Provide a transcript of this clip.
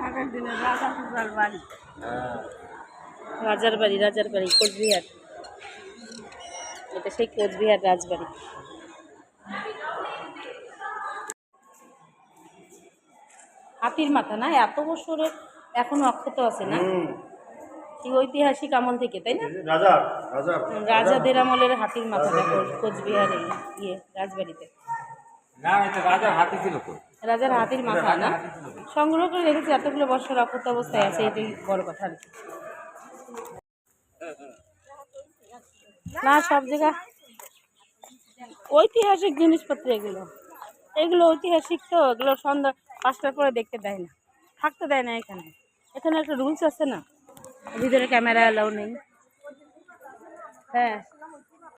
আগের দিনে রাজার বাড়ি, রাজার বাড়ি কোচবিহার। এটা সেই কোচবিহার রাজবাড়ি। হাতির মাথা না, এত বছরের এখনো অক্ষত আছে না, এই ঐতিহাসিক আমল থেকে, তাই না? রাজাদের আমলের হাতির মাথা দেখো কোচবিহারে রাজবাড়িতে। রাজার হাতির মাথা না, সংগ্রহ করে রেখেছে, এতগুলো বছর অক্ষত অবস্থায় আছে, এটাই বড় কথা আর কি। না, সব জায়গা ঐতিহাসিক জিনিসপত্র, এগুলো ঐতিহাসিক, তো এগুলো সন্ধ্যা 5টার পরে দেখতে দেয় না, থাকতে দেয় না এখানে। এখানে একটা রুলস আছে না, ভিতরে ক্যামেরা অ্যালাউ নেই। হ্যাঁ।